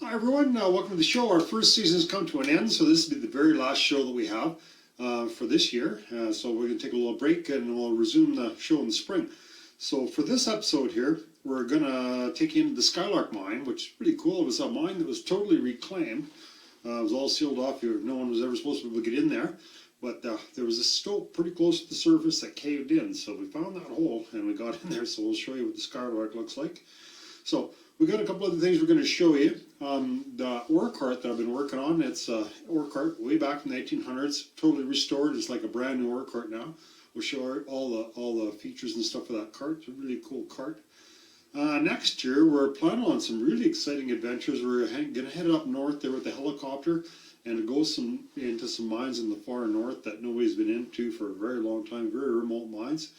Hi everyone, welcome to the show. Our first season has come to an end, so this will be the very last show that we have for this year. So we're going to take a little break and we'll resume the show in the spring. So for this episode here, we're going to take you into the Skylark Mine, which is pretty cool. It was a mine that was totally reclaimed. It was all sealed off. No one was ever supposed to be able to get in there. But there was a stope pretty close to the surface that caved in. So we found that hole and we got in there. So we'll show you what the Skylark looks like. So we got a couple other things we're going to show you. The ore cart that I've been working on, it's an ore cart way back from the 1800s, totally restored. It's like a brand new ore cart now. We'll show all the features and stuff of that cart. It's a really cool cart. Next year, we're planning on some really exciting adventures. We're going to head up north there with the helicopter and go into some mines in the far north that nobody's been into for a very long time, very remote mines.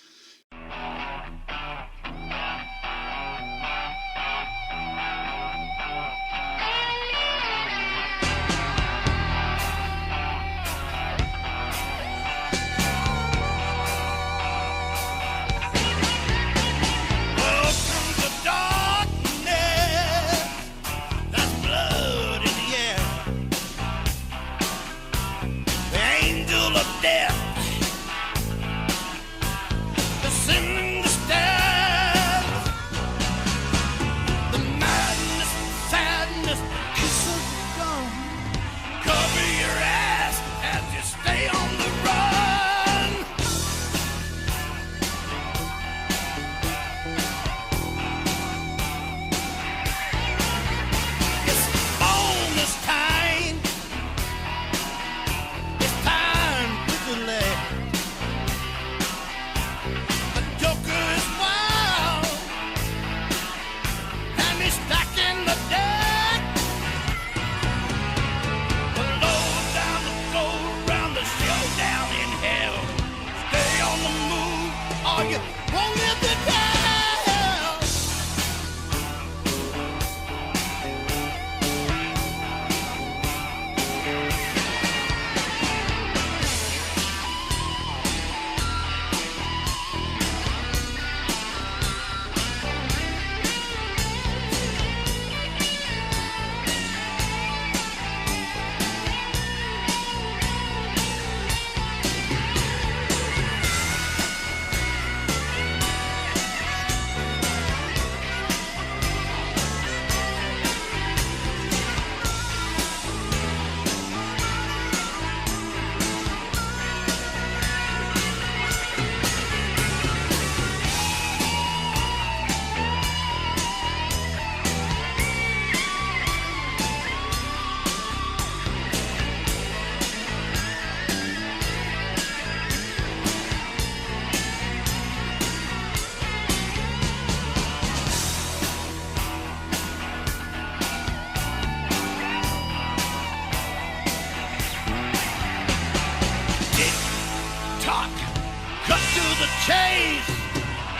Chase,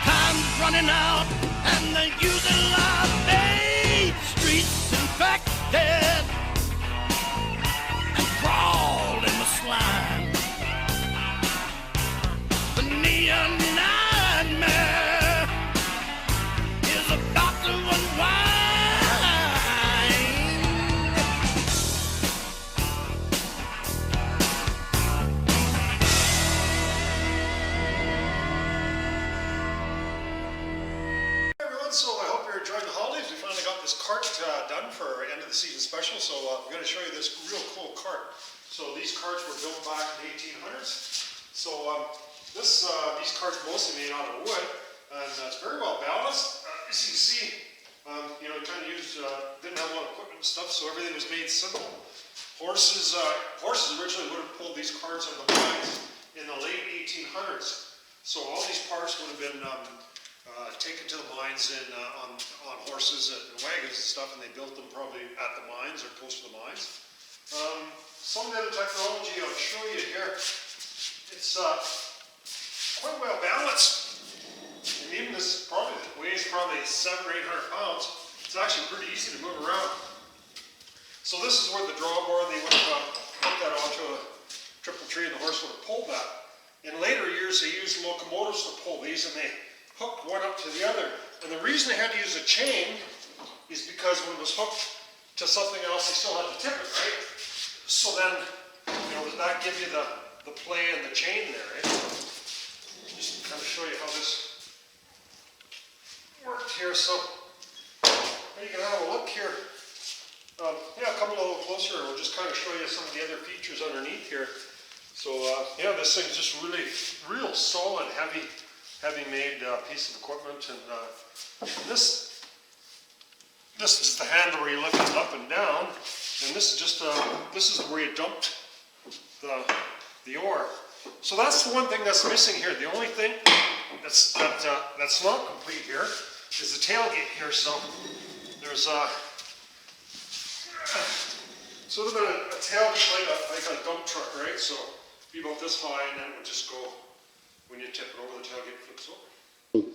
time's running out, and they're using live bait. Streets infected and crawled in the slime. The neon nightmare is about to unwind. So I hope you're enjoying the holidays. We finally got this cart done for our end of the season special. So I'm going to show you this real cool cart. So these carts were built back in the 1800s. So these carts mostly made out of wood, and it's very well balanced. As you can see, it kind of used didn't have a lot of equipment and stuff, so everything was made simple. Horses originally would have pulled these carts out of the mines in the late 1800s. So all these parts would have been taken to the mines on horses and wagons and stuff, and they built them probably at the mines or close to the mines. Some of the other technology I'll show you here, it's quite well balanced. And even this weighs probably 700 or 800 pounds. It's actually pretty easy to move around. So this is where the drawbar, they would have hooked that onto a triple tree and the horse would have pulled that. In later years, they used locomotives to pull these, and they hooked one up to the other. And the reason they had to use a chain is because when it was hooked to something else, you still have to tip it, right? So then, you know, that gives you the play and the chain there, right? Just kind of show you how this worked here. So you can have a look here. Yeah, come a little closer. We'll just kind of show you some of the other features underneath here. So yeah, this thing's just really, real solid, heavy made piece of equipment. And this is the handle where you lift it up and down. And this is just this is where you dumped the ore. So that's the one thing that's missing here. The only thing that's not complete here is the tailgate here. So there's sort of a tailgate like a dump truck, right? So it'd be about this high, and then it would just go, when you tip it over, the tailgate flips over.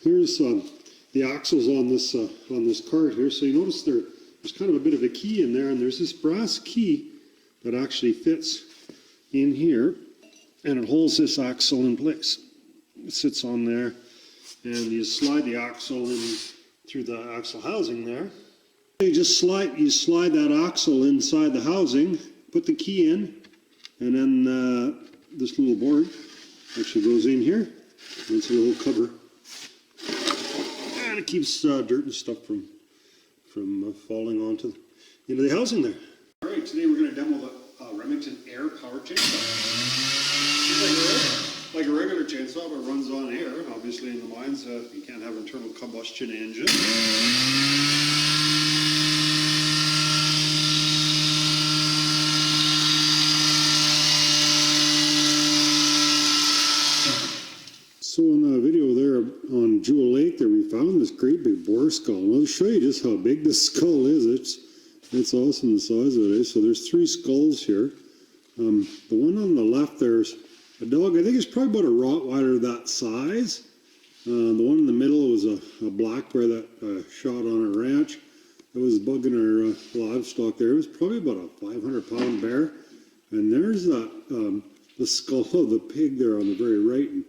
Here's the axles on this cart here. So you notice there's kind of a bit of a key in there, and there's this brass key that actually fits in here, and it holds this axle in place. It sits on there, and you slide the axle in through the axle housing there. You just slide that axle inside the housing, put the key in, and then this little board actually goes in here. It's a little cover, and it keeps dirt and stuff from falling onto into the housing there. All right, today we're going to demo the Remington Air power chainsaw. Like a regular chainsaw, but runs on air. Obviously, in the mines, you can't have internal combustion engine. So in the video there on Jewel Lake, there we found this great big boar skull. I'll show you just how big this skull is. It's awesome the size of it is. So there's 3 skulls here. The one on the left there's a dog. I think it's probably about a Rottweiler that size. The one in the middle was a black bear that shot on a ranch. It was bugging our livestock there. It was probably about a 500-pound bear. And there's that the skull of the pig there on the very right. And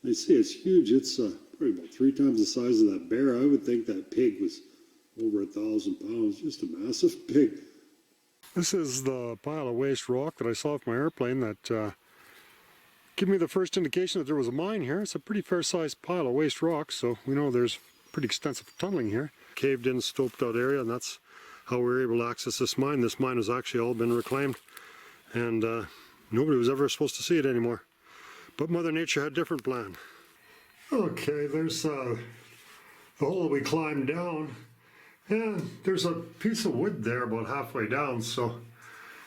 I see it's huge. It's probably about 3 times the size of that bear. I would think that pig was over 1,000 pounds. Just a massive pig. This is the pile of waste rock that I saw off my airplane that gave me the first indication that there was a mine here. It's a pretty fair-sized pile of waste rock, so we know there's pretty extensive tunneling here. Caved in, stoped out area, and that's how we were able to access this mine. This mine has actually all been reclaimed, and nobody was ever supposed to see it anymore. But Mother Nature had a different plan. Okay, there's the hole that we climbed down, and there's a piece of wood there about halfway down. So,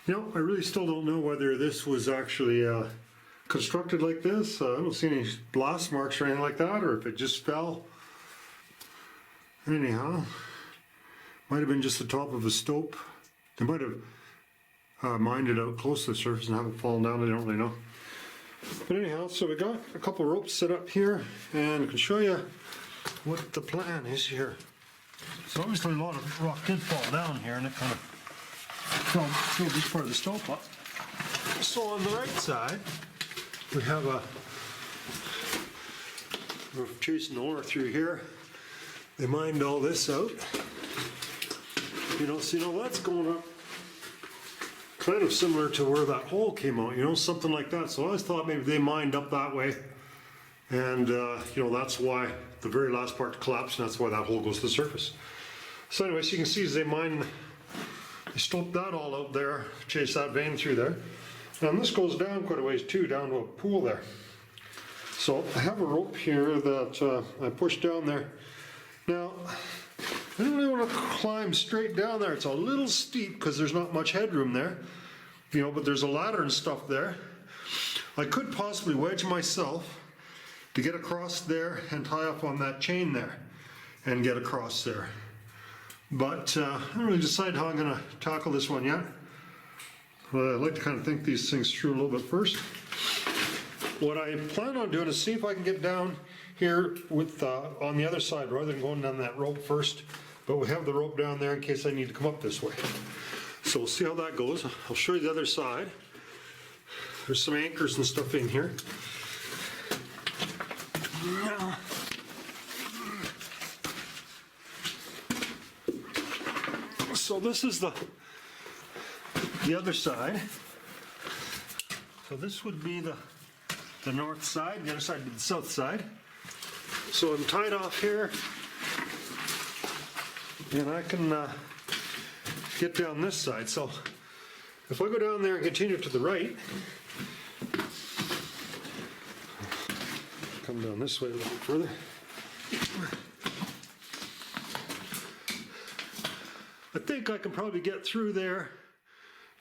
you know, I really still don't know whether this was actually constructed like this. I don't see any blast marks or anything like that, or if it just fell. Anyhow, might have been just the top of a stope. They might have mined it out close to the surface and haven't fallen down. I don't really know. But anyhow, so we got a couple of ropes set up here, and I can show you what the plan is here. So obviously a lot of rock did fall down here, and it kind of filled this part of the stope up. So on the right side, we have we're chasing the ore through here. They mined all this out. You know, so you know that's going up kind of similar to where that hole came out, you know, something like that. So I always thought maybe they mined up that way, and you know, that's why the very last part collapsed, and that's why that hole goes to the surface. So anyway, so you can see as they stoped that all out there, chased that vein through there. And this goes down quite a ways too, down to a pool there. So I have a rope here that I pushed down there. Now, I don't really want to climb straight down there. It's a little steep because there's not much headroom there, you know, but there's a ladder and stuff there. I could possibly wedge myself to get across there and tie up on that chain there and get across there. But I haven't really decided how I'm going to tackle this one yet. I like to kind of think these things through a little bit first. What I plan on doing is see if I can get down here with on the other side rather than going down that rope first. But we have the rope down there in case I need to come up this way. So we'll see how that goes. I'll show you the other side. There's some anchors and stuff in here. So this is the other side. So this would be the north side, the other side would be the south side. So I'm tied off here, and I can get down this side. So if I go down there and continue to the right, come down this way a little bit further. I think I can probably get through there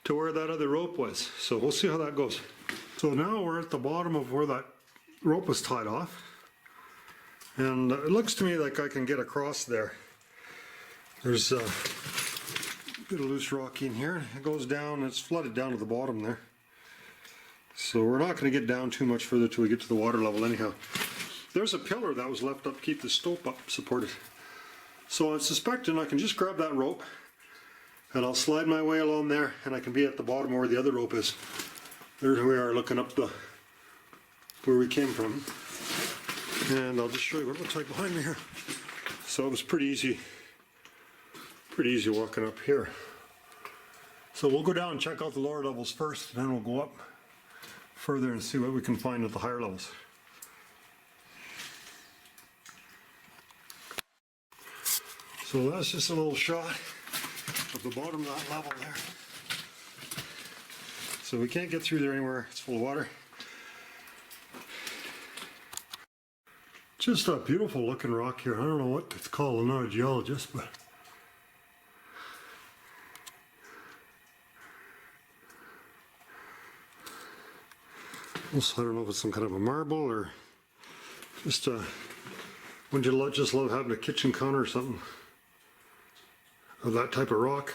to where that other rope was. So we'll see how that goes. So now we're at the bottom of where that rope was tied off. And it looks to me like I can get across there. There's a bit of loose rock in here. It goes down, it's flooded down to the bottom there. So we're not going to get down too much further till we get to the water level anyhow. There's a pillar that was left up to keep the stope up supported. So I'm suspecting I can just grab that rope and I'll slide my way along there and I can be at the bottom where the other rope is. There we are looking up where we came from. And I'll just show you what it looks like behind me here. So it was pretty easy walking up here. So we'll go down and check out the lower levels first, and then we'll go up further and see what we can find at the higher levels. So that's just a little shot of the bottom of that level there. So we can't get through there anywhere, it's full of water. Just a beautiful looking rock here. I don't know what it's called, I'm not a geologist, but also, I don't know if it's some kind of a marble or just would you just love having a kitchen counter or something of that type of rock.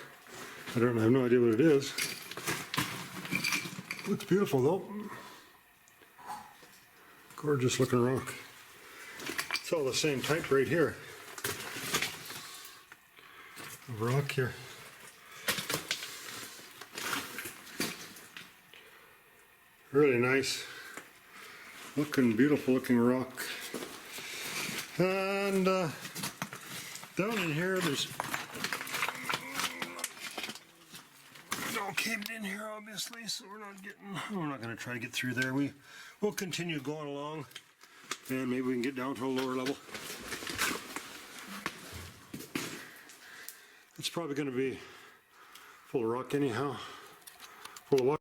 I have no idea what it is. Looks beautiful though. Gorgeous looking rock. It's all the same type right here. Of rock here. Really nice looking, beautiful looking rock. And down in here there's it's all caved in here obviously, so we're not going to try to get through there. We'll continue going along and maybe we can get down to a lower level. It's probably going to be full of rock anyhow, full of water.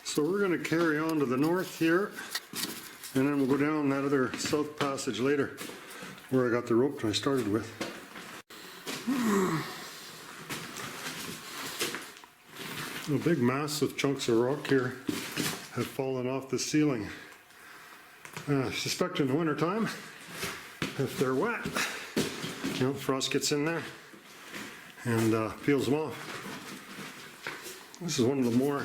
So we're going to carry on to the north here, and then we'll go down that other south passage later where I got the rope that I started with. A big massive chunks of rock here have fallen off the ceiling. I suspect in the winter time, if they're wet, frost gets in there and peels them off. This is one of the more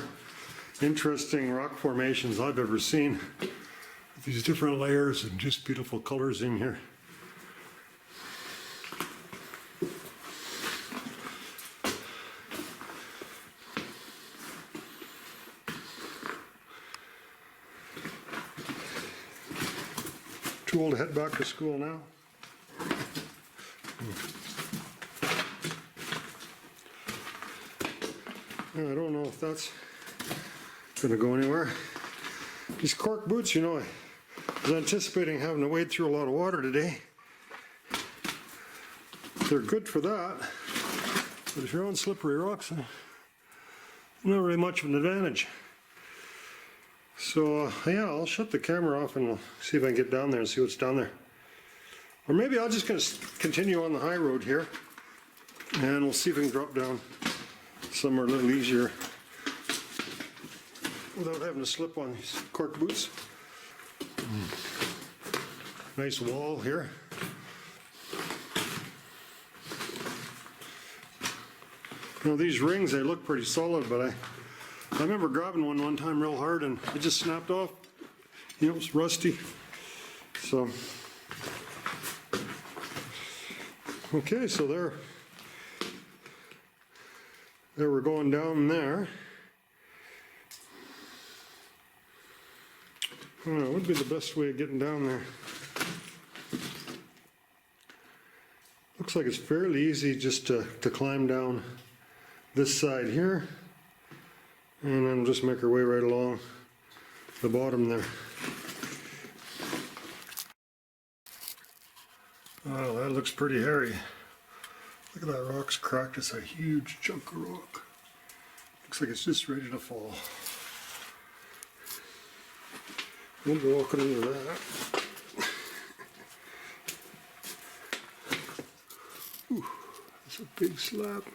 interesting rock formations I've ever seen. With these different layers and just beautiful colors in here. Too old to head back to school now. I don't know if that's going to go anywhere. These cork boots, I was anticipating having to wade through a lot of water today. They're good for that, but if you're on slippery rocks, not really much of an advantage. So yeah, I'll shut the camera off and we'll see if I can get down there and see what's down there. Or maybe I'm just going to continue on the high road here and we'll see if we can drop down somewhere a little easier without having to slip on these cork boots. Nice wall here. These rings, they look pretty solid, but I remember grabbing one time real hard and it just snapped off. It was rusty. So, okay, so there we're going down there. I don't know, what would be the best way of getting down there? Looks like it's fairly easy just to climb down this side here, and then just make our way right along the bottom there. Oh, that looks pretty hairy. Look at that rock's cracked. It's a huge chunk of rock. Looks like it's just ready to fall. We'll be walking into that. Ooh, that's a big slab.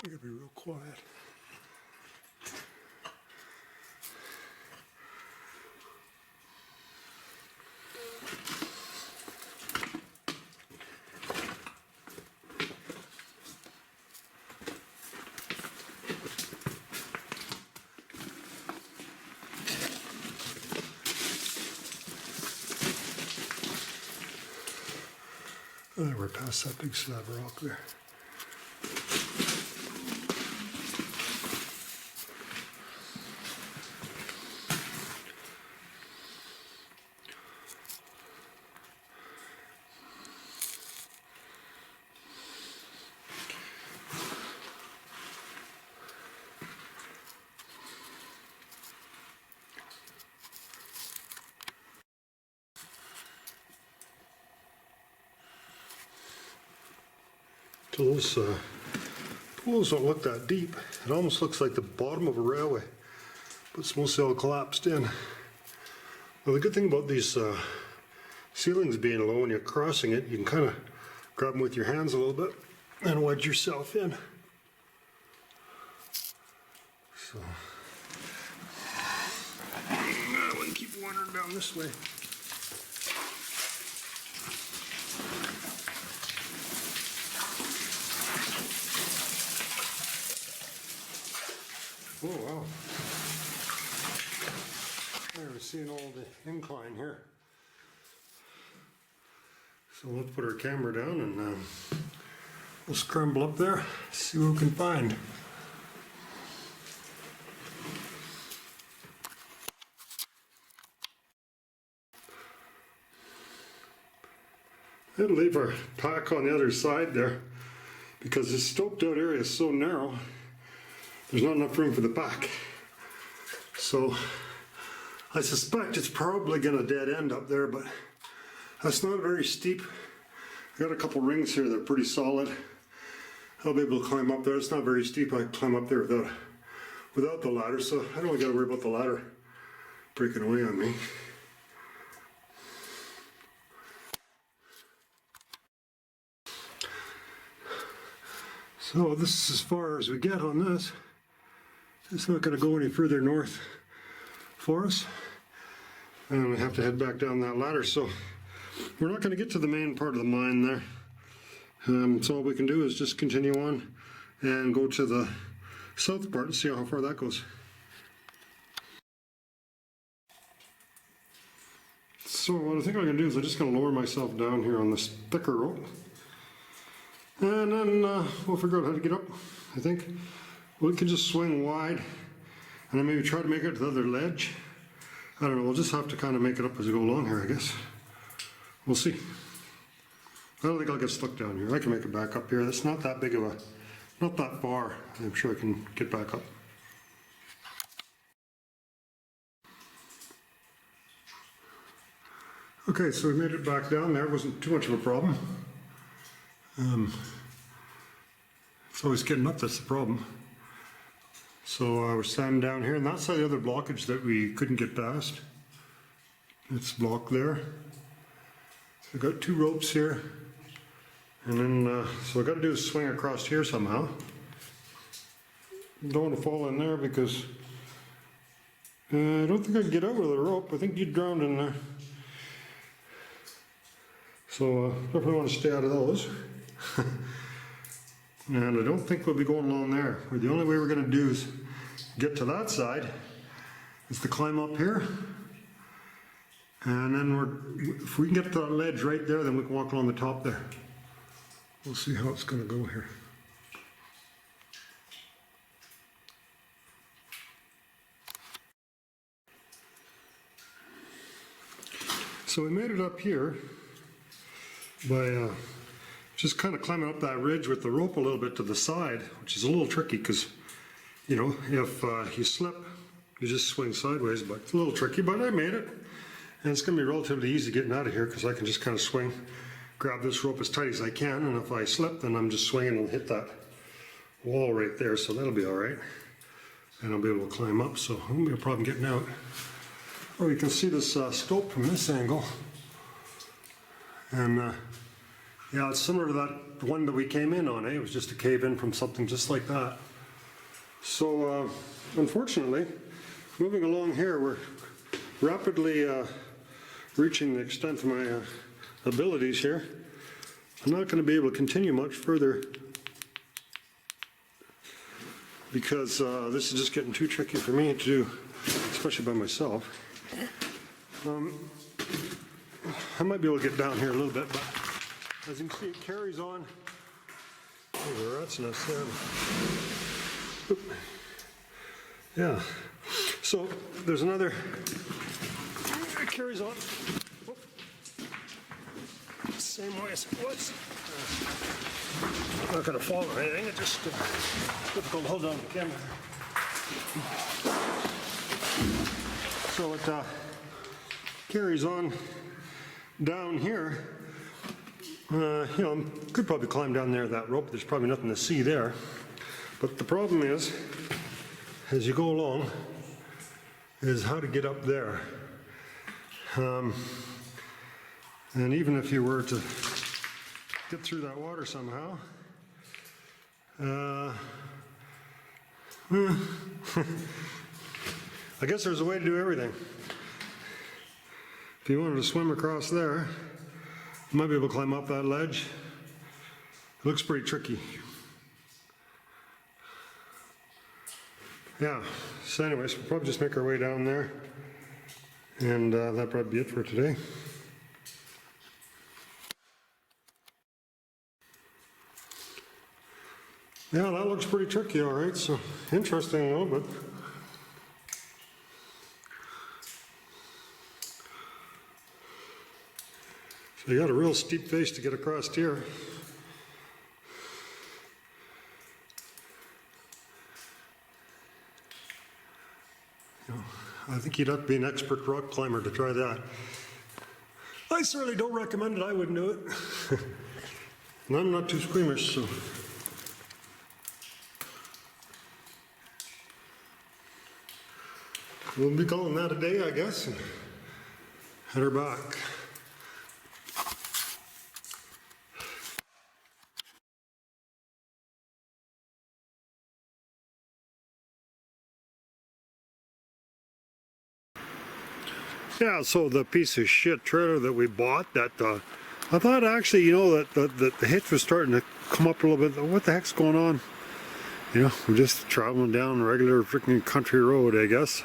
I gotta be real quiet. Oh, we're past that big slab of rock there. So those pools don't look that deep. It almost looks like the bottom of a railway, but it's mostly all collapsed in. Well, the good thing about these ceilings being low and you're crossing it, you can kind of grab them with your hands a little bit and wedge yourself in. So I wouldn't keep wandering down this way. Oh wow. There, we're seeing all the incline here. So let's put our camera down and we'll scramble up there, see what we can find. I'll leave our pack on the other side there because this stoped out area is so narrow. There's not enough room for the pack. So I suspect it's probably going to dead end up there, but that's not very steep. I got a couple rings here that are pretty solid. I'll be able to climb up there. It's not very steep. I can climb up there without the ladder, so I don't really got to worry about the ladder breaking away on me. So this is as far as we get on this. It's not going to go any further north for us. And we have to head back down that ladder. So we're not going to get to the main part of the mine there. So all we can do is just continue on and go to the south part and see how far that goes. So what I think I'm going to do is I'm just going to lower myself down here on this thicker rope. And then we'll figure out how to get up, I think. We can just swing wide and then maybe try to make it to the other ledge. I don't know, we'll just have to kind of make it up as we go along here, I guess. We'll see. I don't think I'll get stuck down here. I can make it back up here. That's not that big of a, not that far. I'm sure I can get back up. Okay, so we made it back down there. It wasn't too much of a problem. It's always getting up that's the problem. So we're standing down here, and that's the other blockage that we couldn't get past. It's blocked there. So I've got two ropes here, and then so what I got to do is swing across here somehow. Don't want to fall in there because I don't think I can get out with a rope. I think you'd drown in there. So definitely want to stay out of those. And I don't think we'll be going along there. The only way we're going to do is get to that side is to climb up here. And then if we can get to that ledge right there, then we can walk along the top there. We'll see how it's going to go here. So we made it up here, by just kind of climbing up that ridge with the rope a little bit to the side, which is a little tricky because, you know, if you slip, you just swing sideways, but it's a little tricky, but I made it. And it's gonna be relatively easy getting out of here because I can just kind of swing, grab this rope as tight as I can, and if I slip, then I'm just swinging and hit that wall right there, so that'll be all right. And I'll be able to climb up, so I won't be a problem getting out. Or you can see this stope from this angle. And yeah, it's similar to that one that we came in on, eh? It was just a cave in from something just like that. So unfortunately, moving along here, we're rapidly reaching the extent of my abilities here. I'm not going to be able to continue much further because this is just getting too tricky for me to do, especially by myself. I might be able to get down here a little bit, but as you can see, it carries on. There's a rat's nest there. Oop. Yeah. So there's another. It carries on. Oop. Same way as it was. I'm not going to fall or anything. It's just difficult to hold on to the camera. So it carries on down here. You know, I could probably climb down there that rope. There's probably nothing to see there. But the problem is, as you go along, is how to get up there. And even if you were to get through that water somehow, I guess there's a way to do everything. If you wanted to swim across there, you might be able to climb up that ledge. It looks pretty tricky. Yeah, so anyways, we'll probably just make our way down there. And that'll probably be it for today. Yeah, that looks pretty tricky, all right. So interesting a little bit. So you got a real steep face to get across here. You know, I think you'd have to be an expert rock climber to try that. I certainly don't recommend it. I wouldn't do it. And I'm not too squeamish, so. We'll be calling that a day, I guess, and head her back. Yeah, so the piece of shit trailer that we bought, that I thought actually, you know, that the hitch was starting to come up a little bit. What the heck's going on? You know, we're just traveling down a regular freaking country road, I guess.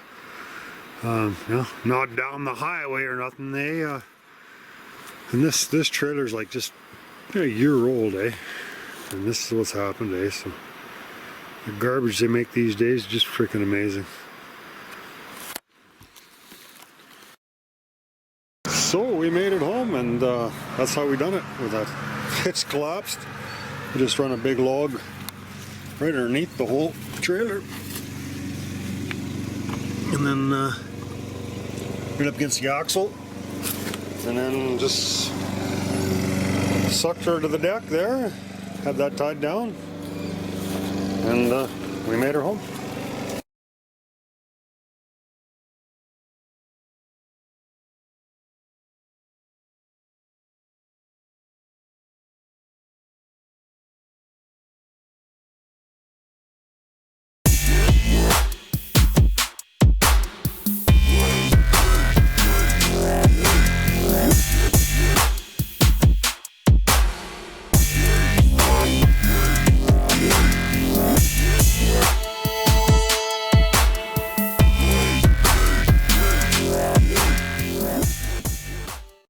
You know, not down the highway or nothing. They and this trailer's like just a year old, eh? And this is what's happened, eh? So the garbage they make these days is just freaking amazing. So we made it home, and that's how we done it. With that hitch collapsed, we just run a big log right underneath the whole trailer, and then right up against the axle, and then just sucked her to the deck there, had that tied down, and we made her home.